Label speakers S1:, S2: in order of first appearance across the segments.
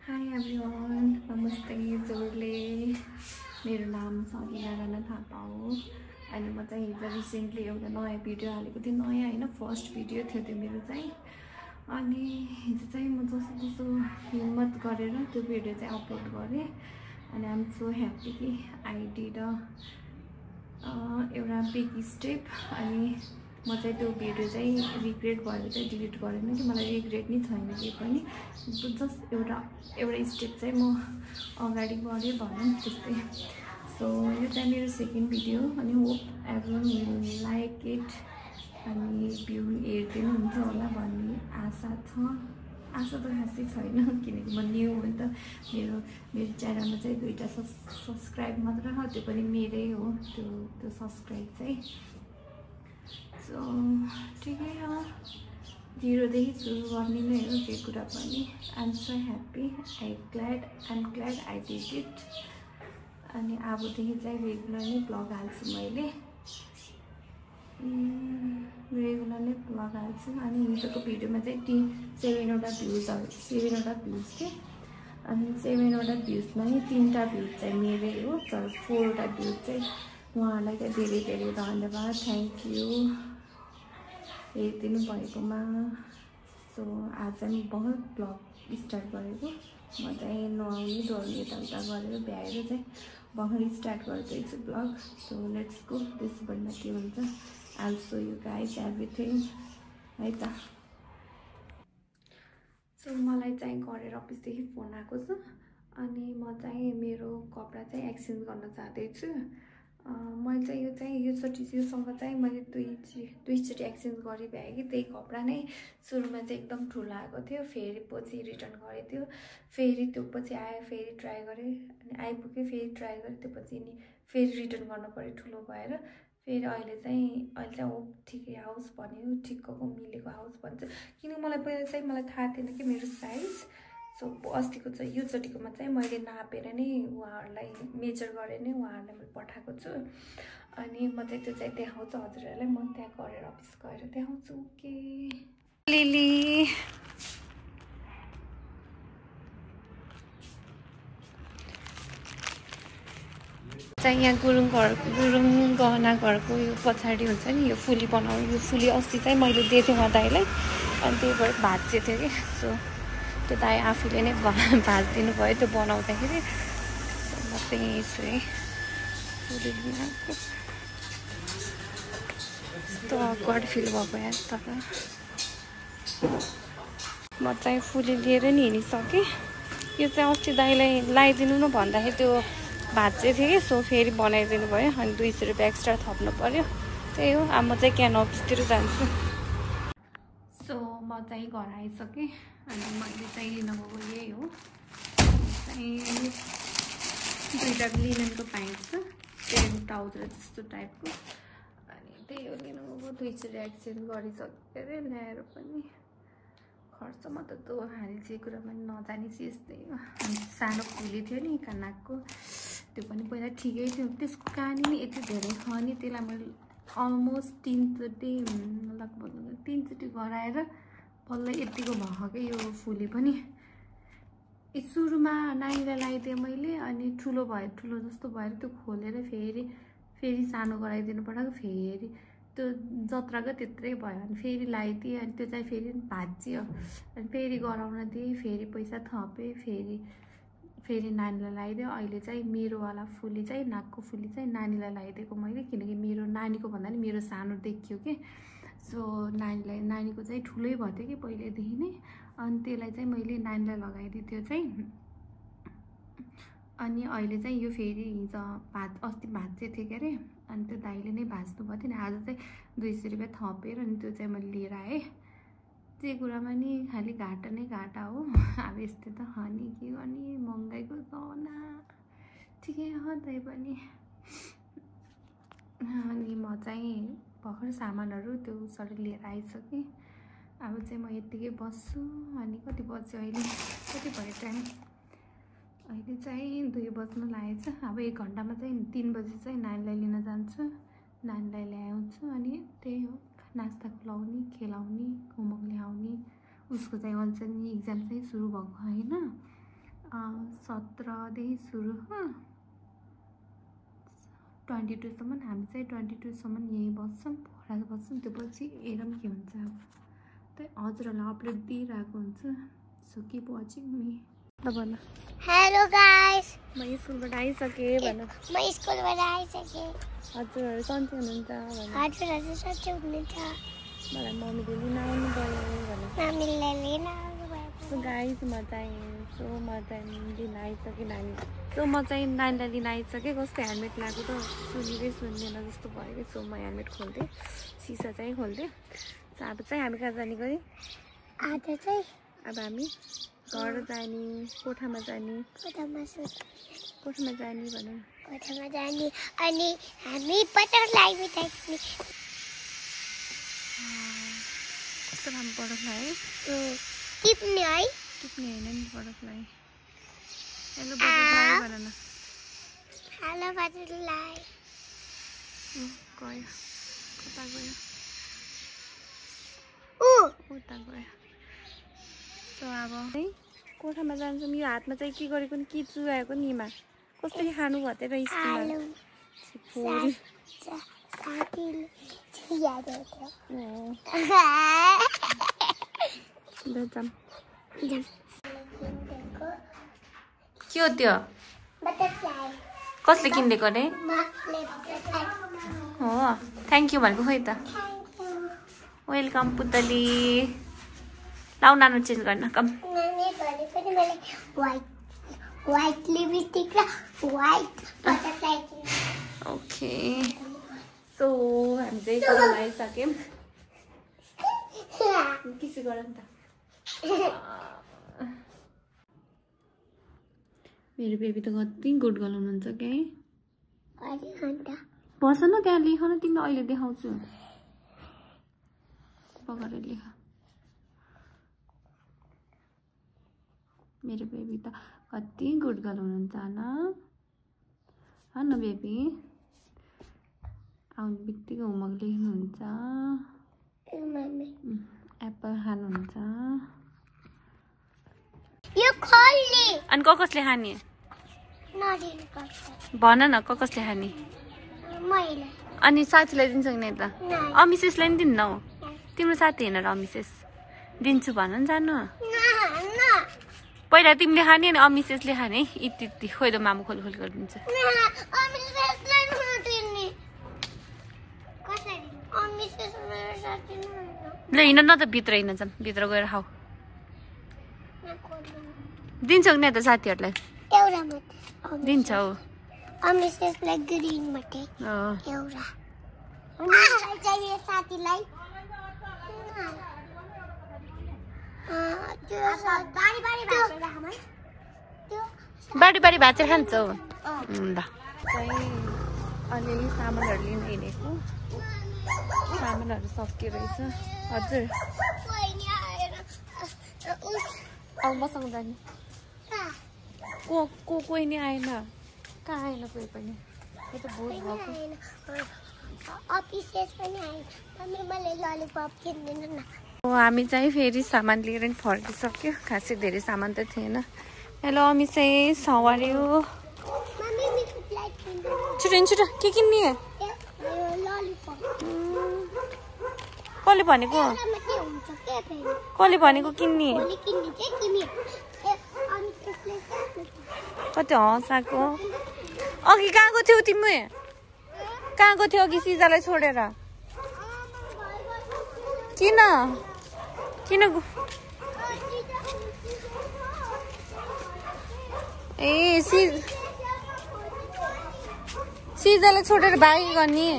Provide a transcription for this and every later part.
S1: High everyone, नमस्ते जोरले। मेरो नाम सगिना राणा थापा हो। अनि म चाहिँ हिजो रिसेन्टली एउटा नयाँ भिडियो हालेको थिएँ। नयाँ होइन, फर्स्ट भिडियो थियो त्यो मेरो चाहिँ। अनि हिजो चाहिँ म जसो हिम्मत गरेर त्यो भिडियो चाहिँ अपलोड गरेँ। अनि आइ एम सो ह्याप्पी कि आई डिड एउटा बिग स्टेप। अनि म चाहिँ त्यो भिडियो चाहिँ रिग्रेट भएर चाहिँ डिलिट गरेन कि मलाई रिग्रेट नै छैन केही पनि। जस्ट एउटा स्टेप चाहिँ म अगाडि बढेँ भनौँ त्यस्तै। सो यो चाहिँ मेरो सेकेन्ड भिडियो अनि hope everyone will like it. अनि भ्यू हेरिदिनुहुन्छ होला भन्ने आशा छ। आशा त खासै छैन किनकि म न्यू हो नि त। मेरो च्यानलमा चाहिँ 2टा सब्सक्राइब मात्र हो, त्यो पनि मेरै हो त्यो सब्सक्राइब चाहिँ। सो ठिकै हो, 0देखि सुरु गर्ने नै हो जे कुरा पनि। I am so happy, I am glad I did it. अनि अबदेखि चाहिँ रेगुलर नै ब्लग हाल्छु मैले, रेगुलर नै ब्लग हाल्छु। अनि हिजोको भिडियोमा चाहिँ 7वटा भ्युज थिए। अनि 7वटा भ्युजमा नि 3टा भ्युज चाहिँ मेरै हो, तर 4वटा भ्युज चाहिँ उहाँहरूलाई चाहिँ धेरै धेरै धन्यवाद, थ्याङ्क यू हेरिदिनु भएकोमा। सो आज चाहिँ बहुत ब्लग स्टार्ट गरेको। म चाहिँ नुहाउने धुवाउने यताउता गरेर भ्याएर चाहिँ भर्खर स्टार्ट गर्दैछु ब्लग। So let's go. त्यसभन्दा के हुन्छ, I will so you guys everything है त। सो मलाई चाहिँ गरेर अफिसदेखि फोन आएको छ। अनि म चाहिँ मेरो कपडा चाहिँ एक्सचेन्ज गर्न चाहँदैछु। मैले चाहिँ योसँग चाहिँ मैले दुईचोटि एक्सचेन्ज गरी भ्याएँ कि त्यही कपडा नै। सुरुमा चाहिँ एकदम ठुलो आएको थियो, फेरि पछि रिटर्न गरेको थियो, फेरि त्यो पछि आयो, फेरि ट्राई गरेँ, अनि आइपुग्यो, फेरि ट्राई गरेँ, त्यो पछि नि फेरि रिटर्न गर्नु पऱ्यो ठुलो भएर। फेरि अहिले चाहिँ होप ठिकै आओस् भन्यो, ठिक्कको मिलेको आओस् भन्छ। किनकि मलाई पहिला चाहिँ मलाई थाहा थिएन कि मेरो साइज। सो अस्तिको चाहिँ योचोटिकोमा चाहिँ मैले नापेर नै उहाँहरूलाई मेजर गरेर नै उहाँहरूलाई मैले पठाएको छु। अनि म चाहिँ त्यो चाहिँ देखाउँछु हजुरहरूलाई। म त्यहाँ गरेर अफिस गएर देखाउँछु। ओके लिली चाहिँ यहाँ गुरुङ गहना घरको यो पछाडि हुन्छ नि, यो फुली बनाउनु। यो फुली अस्ति चाहिँ मैले दिएको थिएँ उहाँ दाइलाई, अनि त्यही भएर भाँचिएको थियो कि। सो त्यो दाइ आफूले नै भाँचिदिनु भयो त्यो बनाउँदाखेरि। म चाहिँ यहीँ छु है, फुली लिन आएको। यस्तो अक्वर्ड फिल भएको यार। तर म चाहिँ फुली लिएर नि हिँडिसकेँ। यो चाहिँ अस्ति दाइलाई लगाइदिनु न भन्दाखेरि त्यो भाँचिएको थियो कि। सो फेरि बनाइदिनु भयो, अनि 200 रुपियाँ एक्स्ट्रा थप्नु पऱ्यो। त्यही हो। अब म चाहिँ क्यान अफिसतिर जान्छु। सो म चाहिँ घर आइसकेँ। अनि मैले चाहिँ लिन गएको यही हो, चाहिँ 2टा लिनेनको प्यान्ट छ, सेम ट्राउजर जस्तो टाइपको। अनि त्यही हो लिन गएको। 200 एक्सचेन्ज गरिसक्यो अरे ल्याएर पनि। खर्चमा त त्यो हाल्ने कुरा पनि नजाने यस्तै हो। अनि सानो फुली थियो नि कानाको, त्यो पनि पहिला ठिकै थियो। त्यसको कहानी नि यति धेरै छ नि, त्यसलाई मैले अलमोस्ट 3चोटि लगभग 3चोटि गराएर बल्ल यतिको भयो क्या यो फुली पनि। सुरुमा नानीलाई लगाइदिएँ मैले, अनि ठुलो जस्तो भएर त्यो खोलेर फेरि सानो गराइदिनु पऱ्यो। फेरि त्यो जत्राको त्यत्रै भयो। अनि फेरि लगाइदिएँ, अनि त्यो चाहिँ फेरि भाँचियो। अनि फेरि गराउन दिएँ, फेरि पैसा थपेँ, फेरि नानीलाई लगाइदिएँ। अहिले चाहिँ मेरोवाला फुली चाहिँ नाकको फुली चाहिँ नानीलाई लगाइदिएको मैले, किनकि मेरो नानीको भन्दा नि मेरो सानो देखियो कि। सो नानीको चाहिँ ठुलै भएको थियो कि पहिल्यैदेखि नै। अनि त्यसलाई चाहिँ मैले नानीलाई लगाइदिएँ त्यो चाहिँ। अनि अहिले चाहिँ यो फेरि हिजो अस्ति भाँचेको थियो के अरे, अनि त्यो दाइले नै भाँच्नु भएको थियो नि। आज चाहिँ 200 रुपियाँ थपेर अनि त्यो चाहिँ मैले लिएर आएँ। त्यो कुरामा नि खालि घाटा नै घाटा हो। अब यस्तै त हो नि, के गर्ने, महँगाइको जमाना ठिकै हो त्यही पनि। अनि म चाहिँ भर्खर सामानहरू त्यो सबै लिएर आइसकेँ। अब चाहिँ म यत्तिकै बस्छु। अनि कति बज्यो अहिले, कति भयो टाइम, अहिले चाहिँ 2 बज्न लागेको छ। अब 1 घन्टामा चाहिँ 3 बजी चाहिँ नानीलाई लिन जान्छु, नानीलाई ल्याउँछु। अनि त्यही हो, नास्ता खुवाउने, खेलाउने, होमवर्क ल्याउने। उसको चाहिँ अझ नि इक्जाम चाहिँ सुरु भएको होइन। 17 देखि सुरु 22 सम्म हामी चाहिँ 22 सम्म यही बस्छौँ पढाएर बस्छौँ त्यो पछि हेरौँ के हुन्छ अब त्यही हजुरहरूलाई अपडेट दिइरहेको हुन्छ सो किप वाचिङ मी ल भन
S2: हेलो गाइस
S1: म स्कुलबाट आइसकेँ भन
S2: म स्कुलबाट आइसकेँ
S1: हजुरहरू सन्चै हुनुहुन्छ भन
S2: हजुरहरू सन्चै हुनुहुन्छ
S1: मलाई मम्मीले लिन आउनु भयो भन
S2: मम्मीले लिन आउनु भयो
S1: सो गाइस म चाहिँ लिन आइसकेँ नानी सो म चाहिँ नानीलाई लिन आइसकेँ कस्तो हेलमेट लगाएको त सुनिँदै सुन्दैन जस्तो भयो कि सो म हेलमेट खोल्थेँ सिसा चाहिँ खोल्थेँ सो अब चाहिँ हामी कहाँ जाने गरी
S2: आज चाहिँ
S1: अब हामी घर जाने कोठामा जाने
S2: कोठामा
S1: जाने भनौँ
S2: कोठामा जाने अनि हामी बटरफ्लाई बिताइने
S1: कस्तो राम्रो बटरफ्लाई है
S2: टिप्ने है
S1: टिप्ने होइन नि बटरफ्लाई हेलो बटरफ्लाई भन न
S2: हेलो बटरफ्लाई
S1: गयो कता गयो उता गयो सो अब है कोठामा जान्छौँ यो हातमा चाहिँ के गरेको नि के चुहाएको नि यिमा कसरी खानु भयो त के हो त्यो कसले किनिदिएको अरे हो थ्याङ्क यू भनेको खोइ त वेलकम पुतली लाउ नानु चेन्ज गर्न कम
S2: व्हाइट लिपस्टिक र व्हाइट बटरफ्लाई
S1: ओके सो हामी चाहिँ कोठामा आइसक्यौँ किसी गर नि त मेरो बेबी त कति गुड गर्ल हुनुहुन्छ क्या बस न त्यहाँ लेख न तिमीलाई अहिले देखाउँछु पकाएर लेख मेरो बेबी त कति गुड गर्ल हुनुहुन्छ न बेबी आउने बित्तिकै होमवर्क लेख्नुहुन्छ एप्पल खानुहुन्छ अनि कसले खाने भन न कसले खाने अनि साथीलाई दिन्छ कि नै त अमिसेसलाई नि दिन्न हौ तिम्रो साथी हेर्न र अमिसेस दिन्छु भन नि जानु पहिला तिमीले खाने अनि अमिसेसले खाने इति खोइ त मामु खोल गरिदिन्छ ल हिँड न त भित्र हिँड जाऊँ भित्र गएर खाऊ दिन्छौ कि नै त साथीहरूलाई दिन्छ हौ
S2: अमिसेसलाई ग्रीन बटे एउटा साथीलाई
S1: बारी भाँचेर खान्छौ ल चाहिँ अलिअलि सामानहरू लिन हिँडेको सामानहरू सकियो रहेछ हजुर अब मसँग जाने कोही नि आएन कहाँ आएन कोही पनि यो त भोट भएको हामी चाहिँ फेरि सामान लिएर नि फर्किसक्यो खासै धेरै सामान त थिएन hello Mrs how are you छिटो के किन्ने कसले भनेको किन्ने कति हँसाएको अघि कहाँ गएको थियौ तिमी कहाँ गएको थियौ अघि सिजालाई छोडेर किन ए सिजालाई छोडेर भागी गर्ने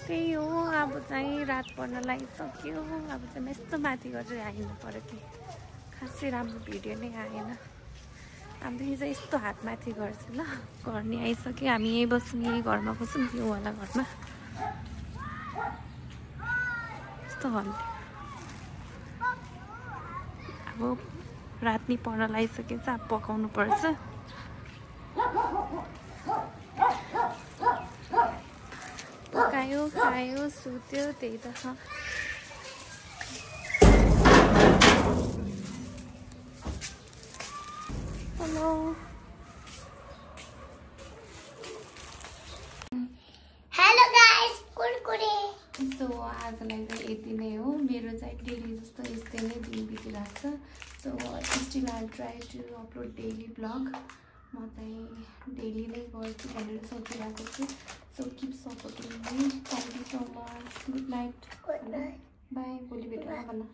S1: त्यही हो अब चाहिँ रात पर्न लागिसक्यो अब चाहिँ यस्तो माथि गरेर आइनु पर्यो कि खासै राम्रो भिडियो नै आएन हामीदेखि चाहिँ यस्तो हात माथि गर्छु ल घर नि आइसक्यो हामी यहीँ बस्छौँ यही घरमा बस्छौँ यो वाला घरमा यस्तो घर अब रात नि पर्न लागिसकेको छ अब पकाउनु पर्छ पकायो खायो सुत्यो त्यही त छ। Hello
S2: hello guys Kurkure.
S1: So आजलाई चाहिँ यति नै हो। मेरो चाहिँ डेली जस्तो यस्तै नै दिन बितिरहेको छ। So still I try to upload daily blog. म चाहिँ डेली नै गर्छु भनेर सोचिरहेको छु। So keep supporting me. Thank you so much. Good night.
S2: Good night.
S1: Bye. भोलि भेटौँ भन्न।